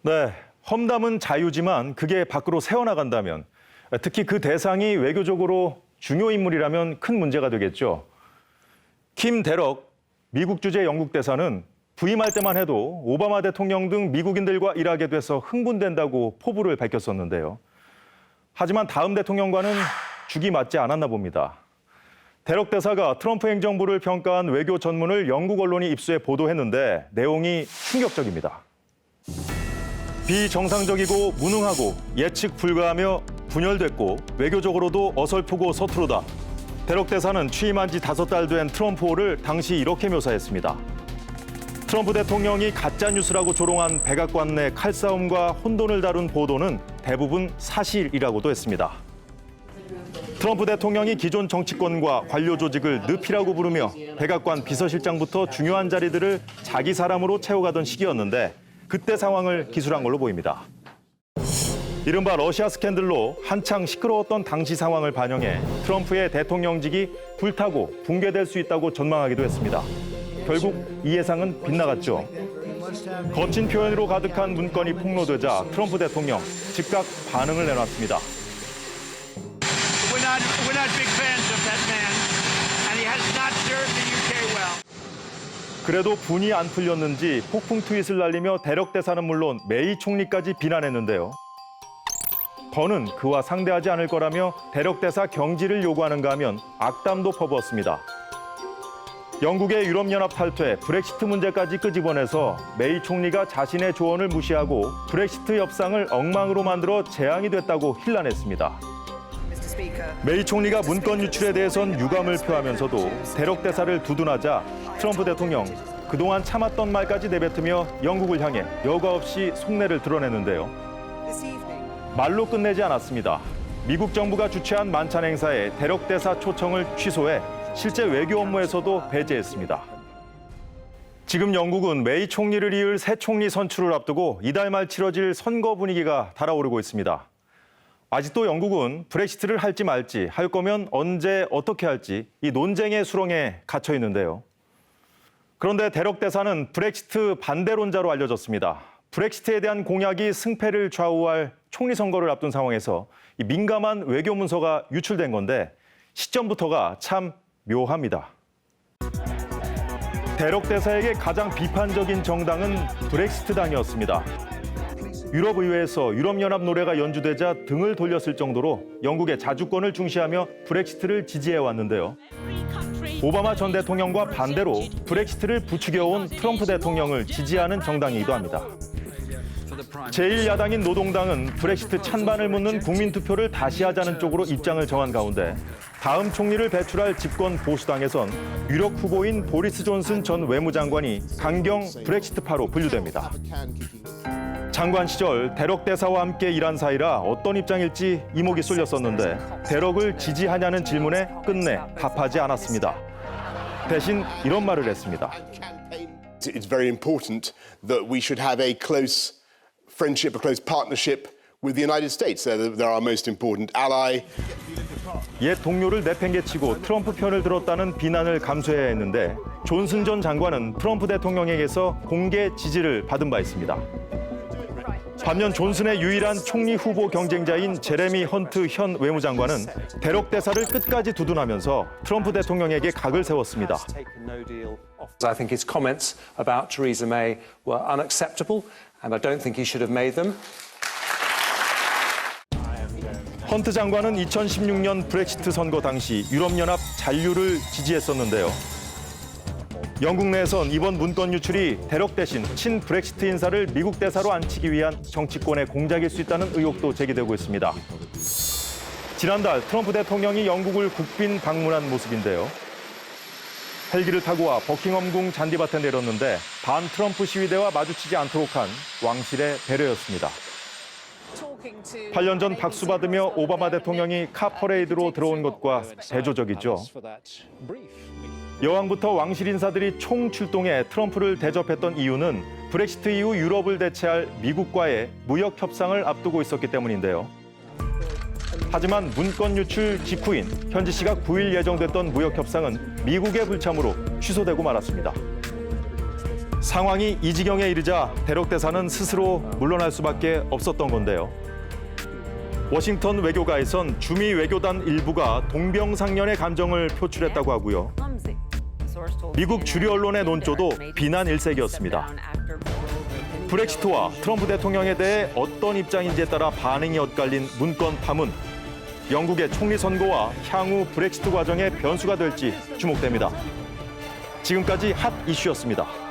네, 험담은 자유지만 그게 밖으로 새어나간다면, 특히 그 대상이 외교적으로 중요 인물이라면 큰 문제가 되겠죠. 킴 데럭 미국 주재 영국 대사는 부임할 때만 해도 오바마 대통령 등 미국인들과 일하게 돼서 흥분된다고 포부를 밝혔었는데요. 하지만 다음 대통령과는 죽이 맞지 않았나 봅니다. 데럭 대사가 트럼프 행정부를 평가한 외교 전문을 영국 언론이 입수해 보도했는데 내용이 충격적입니다. 비정상적이고 무능하고 예측 불가하며 분열됐고 외교적으로도 어설프고 서투르다. 데럭 대사는 취임한 지 5달 된 트럼프호를 당시 이렇게 묘사했습니다. 트럼프 대통령이 가짜뉴스라고 조롱한 백악관 내 칼싸움과 혼돈을 다룬 보도는 대부분 사실이라고도 했습니다. 트럼프 대통령이 기존 정치권과 관료 조직을 늪이라고 부르며 백악관 비서실장부터 중요한 자리들을 자기 사람으로 채워가던 시기였는데 그때 상황을 기술한 걸로 보입니다. 이른바 러시아 스캔들로 한창 시끄러웠던 당시 상황을 반영해 트럼프의 대통령직이 불타고 붕괴될 수 있다고 전망하기도 했습니다. 결국 이 예상은 빗나갔죠. 거친 표현으로 가득한 문건이 폭로되자 트럼프 대통령 즉각 반응을 내놨습니다. We're not big fans of that man, and he has not served the UK well. 그래도 분이 안 풀렸는지 폭풍 트윗을 날리며 데럭 대사는 물론 메이 총리까지 비난했는데요. 더는 그와 상대하지 않을 거라며 데럭 대사 경질을 요구하는가 하면 악담도 퍼부었습니다. 영국의 유럽연합 탈퇴, 브렉시트 문제까지 끄집어내서 메이 총리가 자신의 조언을 무시하고 브렉시트 협상을 엉망으로 만들어 재앙이 됐다고 힐난했습니다. 메이 총리가 문건 유출에 대해선 유감을 표하면서도 데럭 대사를 두둔하자 트럼프 대통령 그동안 참았던 말까지 내뱉으며 영국을 향해 여과 없이 속내를 드러냈는데요. 말로 끝내지 않았습니다. 미국 정부가 주최한 만찬 행사에 데럭 대사 초청을 취소해 실제 외교 업무에서도 배제했습니다. 지금 영국은 메이 총리를 이을 새 총리 선출을 앞두고 이달 말 치러질 선거 분위기가 달아오르고 있습니다. 아직도 영국은 브렉시트를 할지 말지, 할 거면 언제 어떻게 할지 이 논쟁의 수렁에 갇혀 있는데요. 그런데 데럭 대사는 브렉시트 반대론자로 알려졌습니다. 브렉시트에 대한 공약이 승패를 좌우할 총리 선거를 앞둔 상황에서 이 민감한 외교 문서가 유출된 건데 시점부터가 참 묘합니다. 데럭 대사에게 가장 비판적인 정당은 브렉시트당이었습니다. 유럽의회에서 유럽연합 노래가 연주되자 등을 돌렸을 정도로 영국의 자주권을 중시하며 브렉시트를 지지해왔는데요. 오바마 전 대통령과 반대로 브렉시트를 부추겨온 트럼프 대통령을 지지하는 정당이기도 합니다. 제1야당인 노동당은 브렉시트 찬반을 묻는 국민투표를 다시 하자는 쪽으로 입장을 정한 가운데 다음 총리를 배출할 집권 보수당에선 유력 후보인 보리스 존슨 전 외무장관이 강경 브렉시트파로 분류됩니다. 장관 시절 데럭 대사와 함께 일한 사이라 어떤 입장일지 이목이 쏠렸었는데 데럭을 지지하냐는 질문에 끝내 답하지 않았습니다. 대신 이런 말을 했습니다. It's very important that we should have a close friendship, a close partnership with the United States. They're our most important ally. 옛 동료를 내팽개치고 트럼프 편을 들었다는 비난을 감수해야 했는데 존슨 전 장관은 트럼프 대통령에게서 공개 지지를 받은 바 있습니다. 반면 존슨의 유일한 총리 후보 경쟁자인 제레미 헌트 현 외무장관은 데럭 대사를 끝까지 두둔하면서 트럼프 대통령에게 각을 세웠습니다. I think his comments about Theresa May were unacceptable, and I don't think he should have made them. 헌트 장관은 2016년 브렉시트 선거 당시 유럽연합 잔류를 지지했었는데요. 영국 내에선 이번 문건 유출이 데럭 대신 친 브렉시트 인사를 미국 대사로 앉히기 위한 정치권의 공작일 수 있다는 의혹도 제기되고 있습니다. 지난달 트럼프 대통령이 영국을 국빈 방문한 모습인데요. 헬기를 타고 와 버킹엄궁 잔디밭에 내렸는데 반 트럼프 시위대와 마주치지 않도록 한 왕실의 배려였습니다. 8년 전 박수받으며 오바마 대통령이 카 퍼레이드로 들어온 것과 대조적이죠. 여왕부터 왕실 인사들이 총출동해 트럼프를 대접했던 이유는 브렉시트 이후 유럽을 대체할 미국과의 무역 협상을 앞두고 있었기 때문인데요. 하지만 문건 유출 직후인 현지 시각 9일 예정됐던 무역 협상은 미국의 불참으로 취소되고 말았습니다. 상황이 이 지경에 이르자 대럭 대사는 스스로 물러날 수밖에 없었던 건데요. 워싱턴 외교가에선 주미 외교단 일부가 동병상련의 감정을 표출했다고 하고요. 미국 주류 언론의 논조도 비난 일색이었습니다. 브렉시트와 트럼프 대통령에 대해 어떤 입장인지에 따라 반응이 엇갈린 문건 파문. 영국의 총리 선거와 향후 브렉시트 과정의 변수가 될지 주목됩니다. 지금까지 핫 이슈였습니다.